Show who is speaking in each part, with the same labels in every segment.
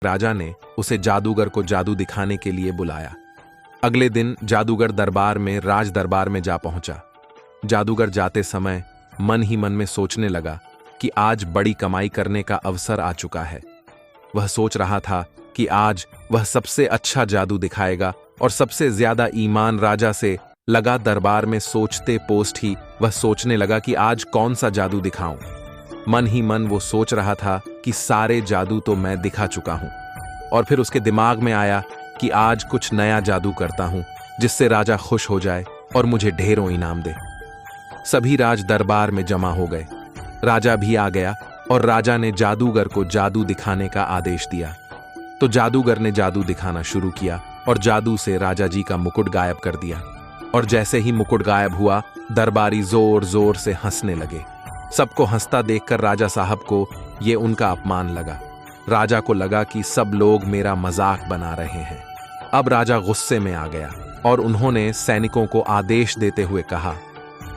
Speaker 1: राजा ने उसे जादूगर को जादू दिखाने के लिए बुलाया। अगले दिन जादूगर दरबार में राज दरबार में जा पहुंचा। जादूगर जाते समय मन ही मन में सोचने लगा कि आज बड़ी कमाई करने का अवसर आ चुका है। वह सोच रहा था कि आज वह सबसे अच्छा जादू दिखाएगा और सबसे ज्यादा ईमान राजा से लगा। दरबार में सोचते पोस्ट ही वह सोचने लगा कि आज कौन सा जादू दिखाऊं। मन ही मन वो सोच रहा था कि सारे जादू तो मैं दिखा चुका हूं। और फिर उसके दिमाग में आया कि आज कुछ नया जादू करता हूं जिससे राजा खुश हो जाए और मुझे ढेरों इनाम दे। सभी राज दरबार में जमा हो गए। राजा भी आ गया और राजा ने जादूगर को जादू दिखाने का आदेश दिया। तो जादूगर ने जादू दिखाना शुरू किया और जादू से राजा जी का मुकुट गायब कर दिया। और जैसे ही मुकुट गायब हुआ, दरबारी जोर जोर से हंसने लगे। सबको हंसता देखकर राजा साहब को ये उनका अपमान लगा। राजा को लगा कि सब लोग मेरा मजाक बना रहे हैं। अब राजा गुस्से में आ गया और उन्होंने सैनिकों को आदेश देते हुए कहा,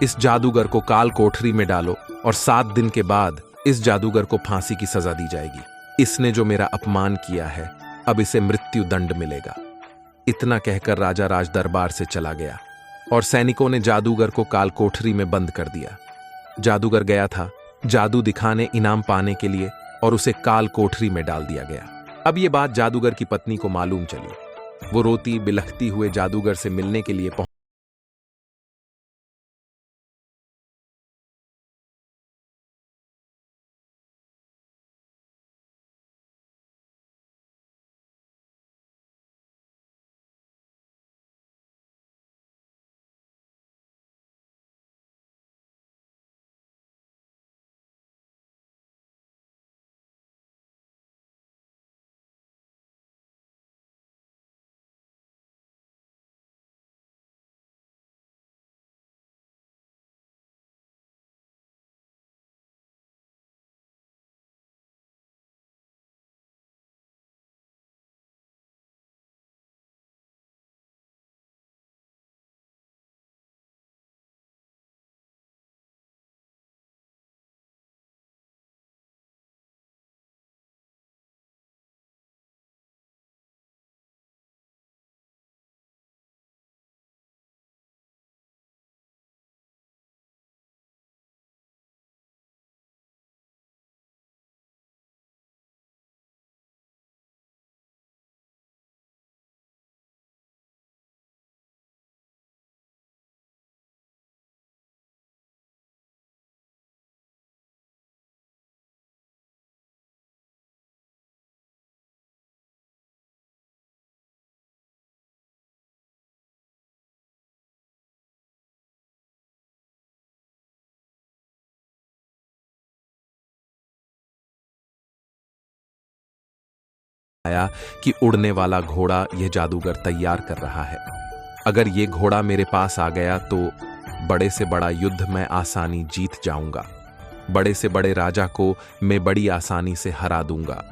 Speaker 1: इस जादूगर को काल कोठरी में डालो और 7 दिन के बाद इस जादूगर को फांसी की सजा दी जाएगी। इसने जो मेरा अपमान किया है, अब इसे मृत्यु दंड मिलेगा। इतना कहकर राजा राज दरबार से चला गया और सैनिकों ने जादूगर को काल कोठरी में बंद कर दिया। जादूगर गया था जादू दिखाने इनाम पाने के लिए और उसे काल कोठरी में डाल दिया गया। अब ये बात जादूगर की पत्नी को मालूम चली। वो रोती बिलखती हुए जादूगर से मिलने के लिए आया कि उड़ने वाला घोड़ा यह जादूगर तैयार कर रहा है। अगर ये घोड़ा मेरे पास आ गया तो बड़े से बड़ा युद्ध मैं आसानी जीत जाऊंगा। बड़े से बड़े राजा को मैं बड़ी आसानी से हरा दूंगा।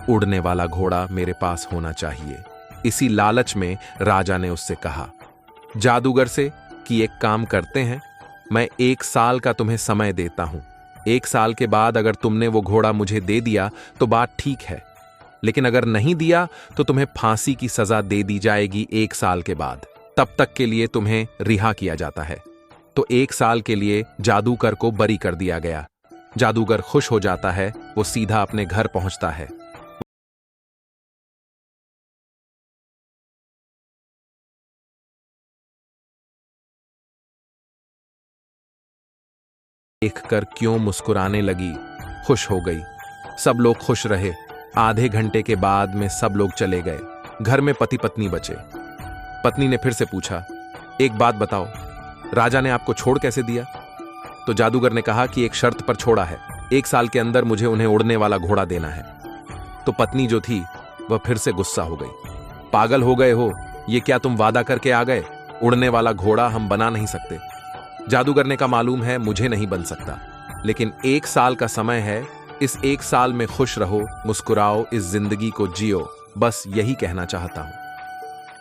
Speaker 1: उड़ने वाला घोड़ा मेरे पास होना चाहिए। इसी लालच में राजा ने उससे कहा जादूगर से कि एक काम करते हैं, मैं 1 साल का तुम्हें समय देता हूं। 1 साल के बाद अगर तुमने वो घोड़ा मुझे दे दिया तो बात ठीक है, लेकिन अगर नहीं दिया तो तुम्हें फांसी की सजा दे दी जाएगी 1 साल के बाद। तब तक के लिए तुम्हें रिहा किया जाता है। तो 1 साल के लिए जादूगर को बरी कर दिया गया। जादूगर खुश हो जाता है, वो सीधा अपने घर पहुंचता है। देखकर क्यों मुस्कुराने लगी, खुश हो गई। सब लोग खुश रहे। आधे घंटे के बाद में सब लोग चले गए। घर में पति पत्नी बचे। पत्नी ने फिर से पूछा, एक बात बताओ, राजा ने आपको छोड़ कैसे दिया? तो जादूगर ने कहा कि एक शर्त पर छोड़ा है, 1 साल के अंदर मुझे उन्हें उड़ने वाला घोड़ा देना है। तो पत्नी जो थी वह फिर से गुस्सा हो गई। पागल हो गए हो, ये क्या तुम वादा करके आ गए? उड़ने वाला घोड़ा हम बना नहीं सकते। जादूगर ने कहा मालूम है मुझे नहीं बन सकता, लेकिन 1 साल का समय है। इस 1 साल में खुश रहो, मुस्कुराओ, इस जिंदगी को जियो, बस यही कहना चाहता हूं।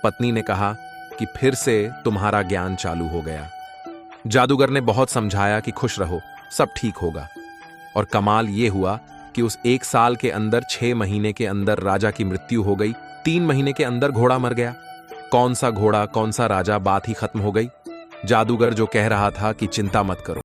Speaker 1: पत्नी ने कहा कि फिर से तुम्हारा ज्ञान चालू हो गया। जादूगर ने बहुत समझाया कि खुश रहो, सब ठीक होगा। और कमाल ये हुआ कि उस 1 साल के अंदर 6 महीने के अंदर राजा की मृत्यु हो गई, 3 महीने के अंदर घोड़ा मर गया। कौन सा घोड़ा, कौन सा राजा, बात ही खत्म हो गई। जादूगर जो कह रहा था कि चिंता मत करो,